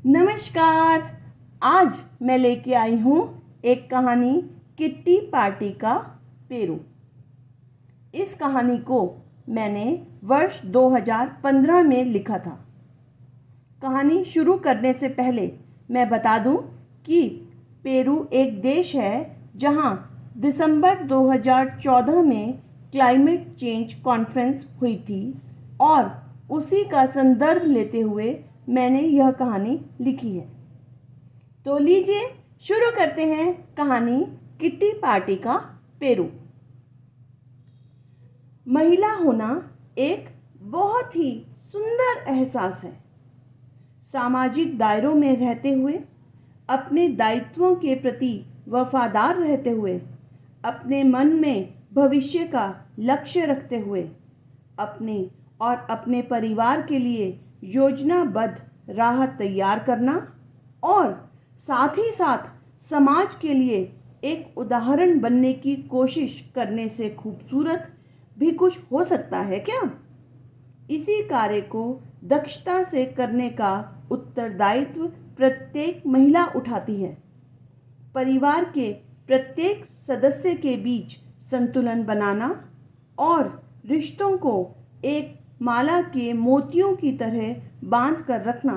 नमस्कार। आज मैं लेके आई हूँ एक कहानी, किट्टी पार्टी का पेरू। इस कहानी को मैंने वर्ष 2015 में लिखा था। कहानी शुरू करने से पहले मैं बता दूं कि पेरू एक देश है जहां दिसंबर 2014 में क्लाइमेट चेंज कॉन्फ्रेंस हुई थी और उसी का संदर्भ लेते हुए मैंने यह कहानी लिखी है। तो लीजिए शुरू करते हैं कहानी किट्टी पार्टी का पेरू। महिला होना एक बहुत ही सुंदर एहसास है। सामाजिक दायरों में रहते हुए, अपने दायित्वों के प्रति वफादार रहते हुए, अपने मन में भविष्य का लक्ष्य रखते हुए, अपने और अपने परिवार के लिए योजनाबद्ध राह तैयार करना और साथ ही साथ समाज के लिए एक उदाहरण बनने की कोशिश करने से खूबसूरत भी कुछ हो सकता है क्या? इसी कार्य को दक्षता से करने का उत्तरदायित्व प्रत्येक महिला उठाती है। परिवार के प्रत्येक सदस्य के बीच संतुलन बनाना और रिश्तों को एक माला के मोतियों की तरह बांध कर रखना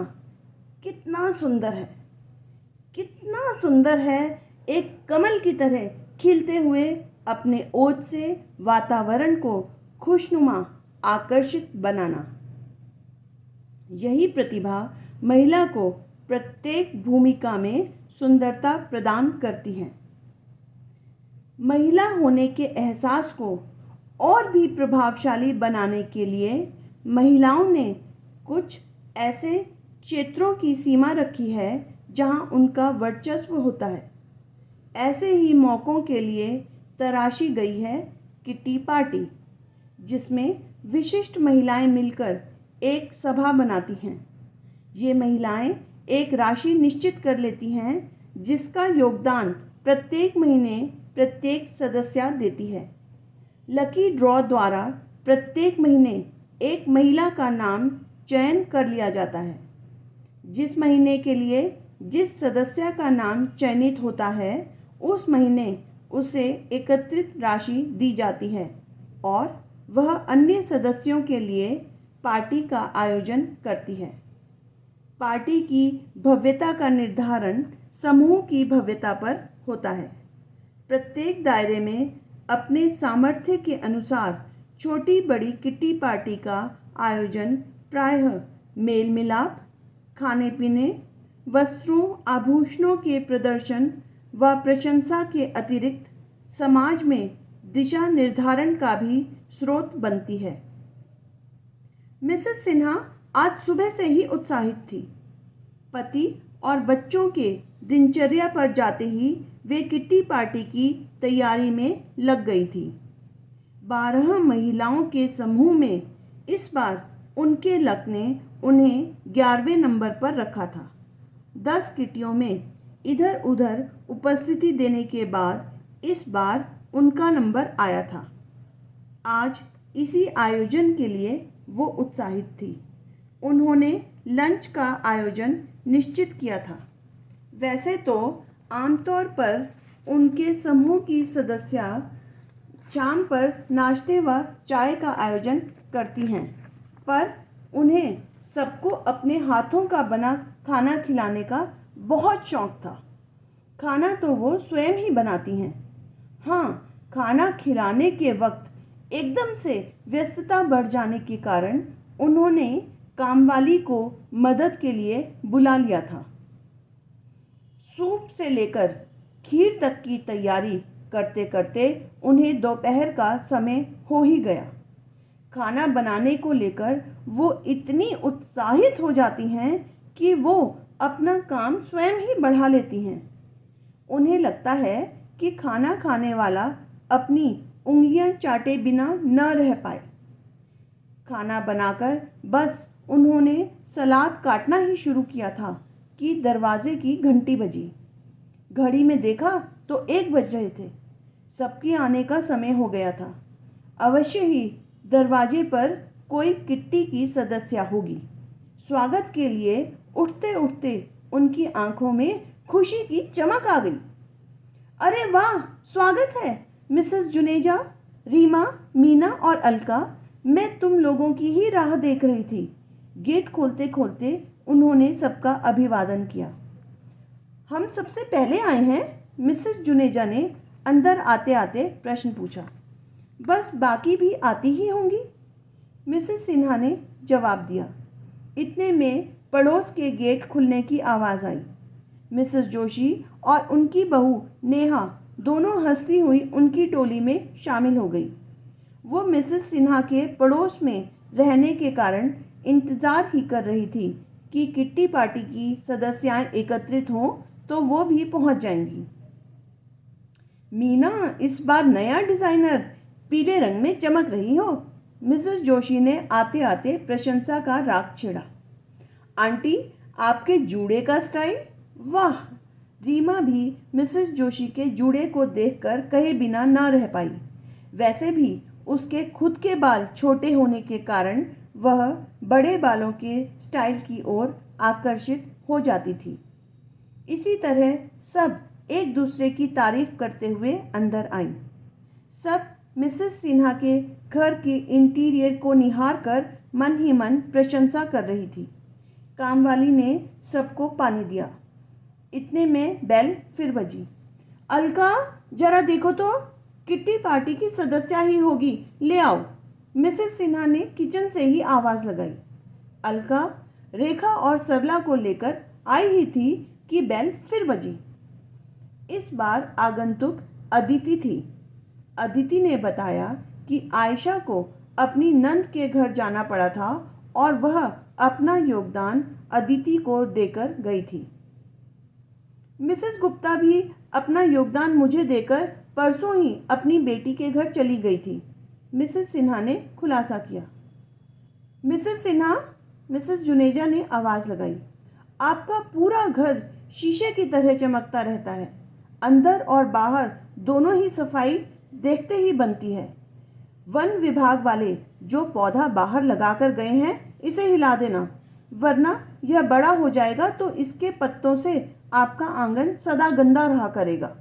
कितना सुंदर है, कितना सुंदर है। एक कमल की तरह खिलते हुए अपने ओज से वातावरण को खुशनुमा आकर्षित बनाना, यही प्रतिभा महिला को प्रत्येक भूमिका में सुंदरता प्रदान करती है। महिला होने के एहसास को और भी प्रभावशाली बनाने के लिए महिलाओं ने कुछ ऐसे क्षेत्रों की सीमा रखी है जहां उनका वर्चस्व होता है। ऐसे ही मौक़ों के लिए तराशी गई है किट्टी पार्टी, जिसमें विशिष्ट महिलाएं मिलकर एक सभा बनाती हैं। ये महिलाएं एक राशि निश्चित कर लेती हैं जिसका योगदान प्रत्येक महीने प्रत्येक सदस्य देती है। लकी ड्रॉ द्वारा प्रत्येक महीने एक महिला का नाम चयन कर लिया जाता है। जिस महीने के लिए जिस सदस्य का नाम चयनित होता है, उस महीने उसे एकत्रित राशि दी जाती है और वह अन्य सदस्यों के लिए पार्टी का आयोजन करती है। पार्टी की भव्यता का निर्धारण समूह की भव्यता पर होता है। प्रत्येक दायरे में अपने सामर्थ्य के अनुसार छोटी बड़ी किट्टी पार्टी का आयोजन प्रायः मेल मिलाप, खाने पीने, वस्त्रों आभूषणों के प्रदर्शन व प्रशंसा के अतिरिक्त समाज में दिशा निर्धारण का भी स्रोत बनती है। मिसेस सिन्हा आज सुबह से ही उत्साहित थी। पति और बच्चों के दिनचर्या पर जाते ही वे किट्टी पार्टी की तैयारी में लग गई थी। 12 महिलाओं के समूह में इस बार उनके लक ने उन्हें 11वें नंबर पर रखा था। 10 किट्टियों में इधर उधर उपस्थिति देने के बाद इस बार उनका नंबर आया था। आज इसी आयोजन के लिए वो उत्साहित थी। उन्होंने लंच का आयोजन निश्चित किया था। वैसे तो आमतौर पर उनके समूह की सदस्य शाम पर नाश्ते व चाय का आयोजन करती हैं, पर उन्हें सबको अपने हाथों का बना खाना खिलाने का बहुत शौक़ था। खाना तो वो स्वयं ही बनाती हैं। हाँ, खाना खिलाने के वक्त एकदम से व्यस्तता बढ़ जाने के कारण उन्होंने कामवाली को मदद के लिए बुला लिया था। सूप से लेकर खीर तक की तैयारी करते करते उन्हें दोपहर का समय हो ही गया। खाना बनाने को लेकर वो इतनी उत्साहित हो जाती हैं कि वो अपना काम स्वयं ही बढ़ा लेती हैं। उन्हें लगता है कि खाना खाने वाला अपनी उंगलियां चाटे बिना न रह पाए। खाना बनाकर बस उन्होंने सलाद काटना ही शुरू किया था कि दरवाजे की घंटी बजी। घड़ी में देखा तो 1 बज रहे थे। सबके आने का समय हो गया था। अवश्य ही दरवाजे पर कोई किट्टी की सदस्य होगी। स्वागत के लिए उठते उठते उनकी आंखों में खुशी की चमक आ गई। अरे वाह, स्वागत है मिसेस जुनेजा, रीमा, मीना और अलका। मैं तुम लोगों की ही राह देख रही थी। गेट खोलते खोलते उन्होंने सबका अभिवादन किया। हम सबसे पहले आए हैं, मिसेस जुनेजा ने अंदर आते आते प्रश्न पूछा। बस बाकी भी आती ही होंगी, मिसेस सिन्हा ने जवाब दिया। इतने में पड़ोस के गेट खुलने की आवाज़ आई। मिसेस जोशी और उनकी बहू नेहा दोनों हंसती हुई उनकी टोली में शामिल हो गई। वो मिसेस सिन्हा के पड़ोस में रहने के कारण इंतज़ार ही कर रही थी कि किट्टी पार्टी की सदस्याएं एकत्रित हों तो वो भी पहुंच जाएंगी। मीना, इस बार नया डिज़ाइनर पीले रंग में चमक रही हो, मिसेस जोशी ने आते आते प्रशंसा का राग छेड़ा। आंटी, आपके जूड़े का स्टाइल, वाह! रीमा भी मिसेस जोशी के जूड़े को देखकर कहे बिना न रह पाई। वैसे भी उसके खुद के बाल छोटे होने के कारण वह बड़े बालों के स्टाइल की ओर आकर्षित हो जाती थी। इसी तरह सब एक दूसरे की तारीफ करते हुए अंदर आई। सब मिसेस सिन्हा के घर के इंटीरियर को निहार कर मन ही मन प्रशंसा कर रही थी। कामवाली ने सबको पानी दिया। इतने में बेल फिर बजी। अलका, जरा देखो तो, किट्टी पार्टी की सदस्य ही होगी, ले आओ, मिसेस सिन्हा ने किचन से ही आवाज़ लगाई। अलका रेखा और सरला को लेकर आई ही थी कि बेल फिर बजी। इस बार आगंतुक अदिति थी। अदिति ने बताया कि आयशा को अपनी नंद के घर जाना पड़ा था और वह अपना योगदान अदिति को देकर गई थी। मिसेस गुप्ता भी अपना योगदान मुझे देकर परसों ही अपनी बेटी के घर चली गई थी, मिसेस सिन्हा ने खुलासा किया। मिसेस सिन्हा, मिसेस जुनेजा ने आवाज़ लगाई, आपका पूरा घर शीशे की तरह चमकता रहता है। अंदर और बाहर दोनों ही सफाई देखते ही बनती है। वन विभाग वाले जो पौधा बाहर लगाकर गए हैं, इसे हिला देना, वरना यह बड़ा हो जाएगा तो इसके पत्तों से आपका आंगन सदा गंदा रहा करेगा।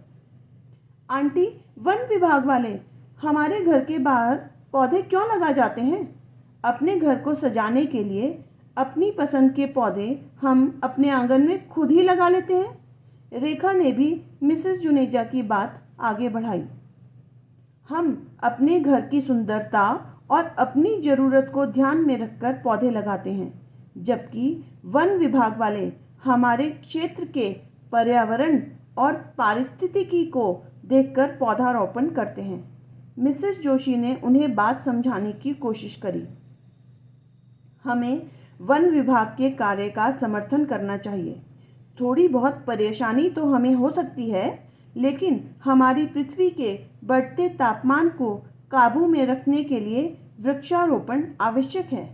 आंटी, वन विभाग वाले हमारे घर के बाहर पौधे क्यों लगा जाते हैं? अपने घर को सजाने के लिए अपनी पसंद के पौधे हम अपने आंगन में खुद ही लगा लेते हैं। रेखा ने भी मिसेस जुनेजा की बात आगे बढ़ाई। हम अपने घर की सुंदरता और अपनी ज़रूरत को ध्यान में रखकर पौधे लगाते हैं, जबकि वन विभाग वाले हमारे क्षेत्र के पर्यावरण और पारिस्थितिकी को देखकर पौधारोपण करते हैं। मिसेस जोशी ने उन्हें बात समझाने की कोशिश करी। हमें वन विभाग के कार्य का समर्थन करना चाहिए। थोड़ी बहुत परेशानी तो हमें हो सकती है, लेकिन हमारी पृथ्वी के बढ़ते तापमान को काबू में रखने के लिए वृक्षारोपण आवश्यक है।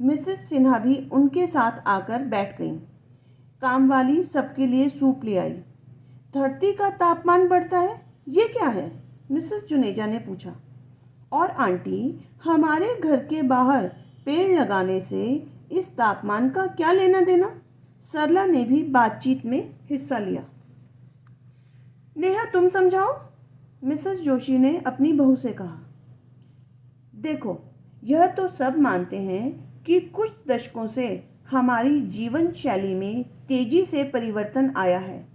मिसेस सिन्हा भी उनके साथ आकर बैठ गईं। कामवाली सबके लिए सूप ले आई। धरती का तापमान बढ़ता है, ये क्या है? मिसेस जुनेजा ने पूछा। और आंटी, हमारे घर के बाहर पेड़ लगाने से इस तापमान का क्या लेना देना? सरला ने भी बातचीत में हिस्सा लिया। नेहा, तुम समझाओ, मिसेस जोशी ने अपनी बहू से कहा। देखो, यह तो सब मानते हैं कि कुछ दशकों से हमारी जीवन शैली में तेजी से परिवर्तन आया है,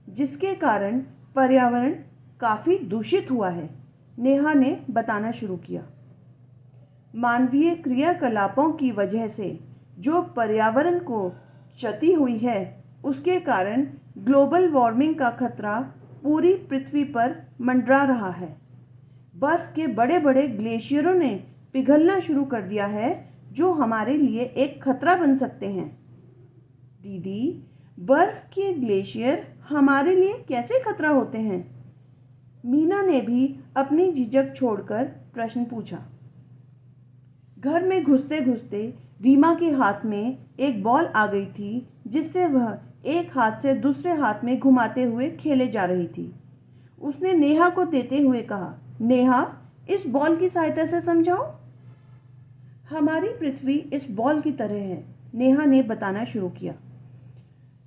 जिसके कारण पर्यावरण काफ़ी दूषित हुआ है, नेहा ने बताना शुरू किया। मानवीय क्रियाकलापों की वजह से जो पर्यावरण को क्षति हुई है, उसके कारण ग्लोबल वार्मिंग का खतरा पूरी पृथ्वी पर मंडरा रहा है। बर्फ़ के बड़े बड़े ग्लेशियरों ने पिघलना शुरू कर दिया है, जो हमारे लिए एक खतरा बन सकते हैं। दीदी, बर्फ़ के ग्लेशियर हमारे लिए कैसे खतरा होते हैं? मीना ने भी अपनी झिझक छोड़कर प्रश्न पूछा। घर में घुसते घुसते रीमा के हाथ में एक बॉल आ गई थी, जिससे वह एक हाथ से दूसरे हाथ में घुमाते हुए खेले जा रही थी। उसने नेहा को देते हुए कहा, नेहा, इस बॉल की सहायता से समझाओ। हमारी पृथ्वी इस बॉल की तरह है, नेहा ने बताना शुरू किया।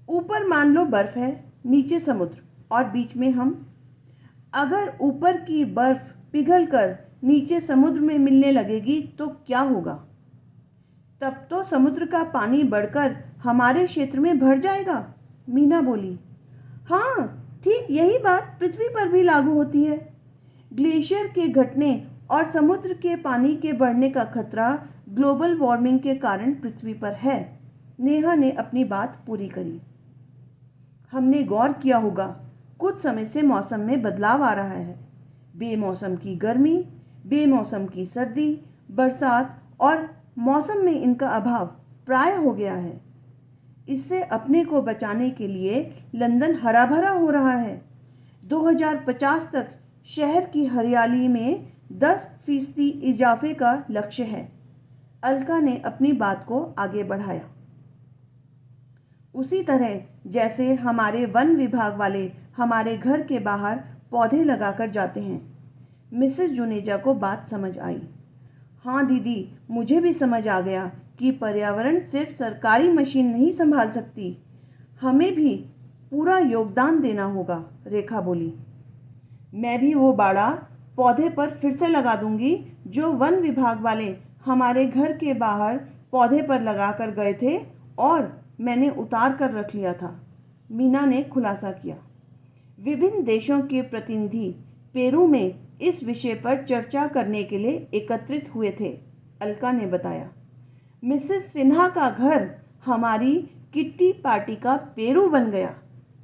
ऊपर मान लो बर्फ है, नीचे समुद्र और बीच में हम। अगर ऊपर की बर्फ पिघलकर नीचे समुद्र में मिलने लगेगी तो क्या होगा? तब तो समुद्र का पानी बढ़कर हमारे क्षेत्र में भर जाएगा, मीना बोली। हाँ, ठीक यही बात पृथ्वी पर भी लागू होती है। ग्लेशियर के घटने और समुद्र के पानी के बढ़ने का खतरा ग्लोबल वार्मिंग के कारण पृथ्वी पर है। नेहा ने अपनी बात पूरी करी। हमने गौर किया होगा, कुछ समय से मौसम में बदलाव आ रहा है। बेमौसम की गर्मी, बेमौसम की सर्दी, बरसात और मौसम में इनका अभाव प्राय हो गया है। इससे अपने को बचाने के लिए लंदन हरा भरा हो रहा है। 2050 तक शहर की हरियाली में 10% इजाफे का लक्ष्य है। अलका ने अपनी बात को आगे बढ़ाया। उसी तरह जैसे हमारे वन विभाग वाले हमारे घर के बाहर पौधे लगाकर जाते हैं। मिसेस जुनेजा को बात समझ आई। हाँ दीदी, मुझे भी समझ आ गया कि पर्यावरण सिर्फ सरकारी मशीन नहीं संभाल सकती, हमें भी पूरा योगदान देना होगा, रेखा बोली। मैं भी वो बाड़ा पौधे पर फिर से लगा दूंगी जो वन विभाग वाले हमारे घर के बाहर पौधे पर लगा कर गए थे और मैंने उतार कर रख लिया था, मीना ने खुलासा किया। विभिन्न देशों के प्रतिनिधि पेरू में इस विषय पर चर्चा करने के लिए एकत्रित हुए थे, अलका ने बताया। मिसेस सिन्हा का घर हमारी किट्टी पार्टी का पेरू बन गया।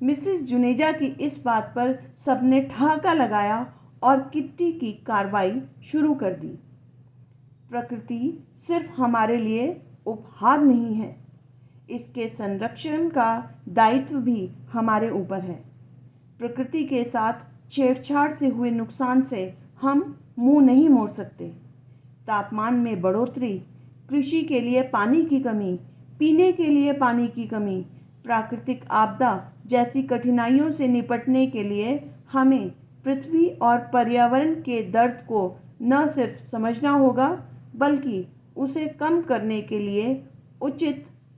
मिसेस जुनेजा की इस बात पर सबने ठहाका लगाया और किट्टी की कार्रवाई शुरू कर दी। प्रकृति सिर्फ हमारे लिए उपहार नहीं है, इसके संरक्षण का दायित्व भी हमारे ऊपर है। प्रकृति के साथ छेड़छाड़ से हुए नुकसान से हम मुंह नहीं मोड़ सकते। तापमान में बढ़ोतरी, कृषि के लिए पानी की कमी, पीने के लिए पानी की कमी, प्राकृतिक आपदा जैसी कठिनाइयों से निपटने के लिए हमें पृथ्वी और पर्यावरण के दर्द को न सिर्फ समझना होगा बल्कि उसे कम करने के लिए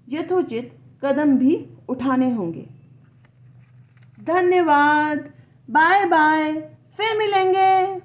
यथोचित कदम भी उठाने होंगे। धन्यवाद, बाय बाय, फिर मिलेंगे।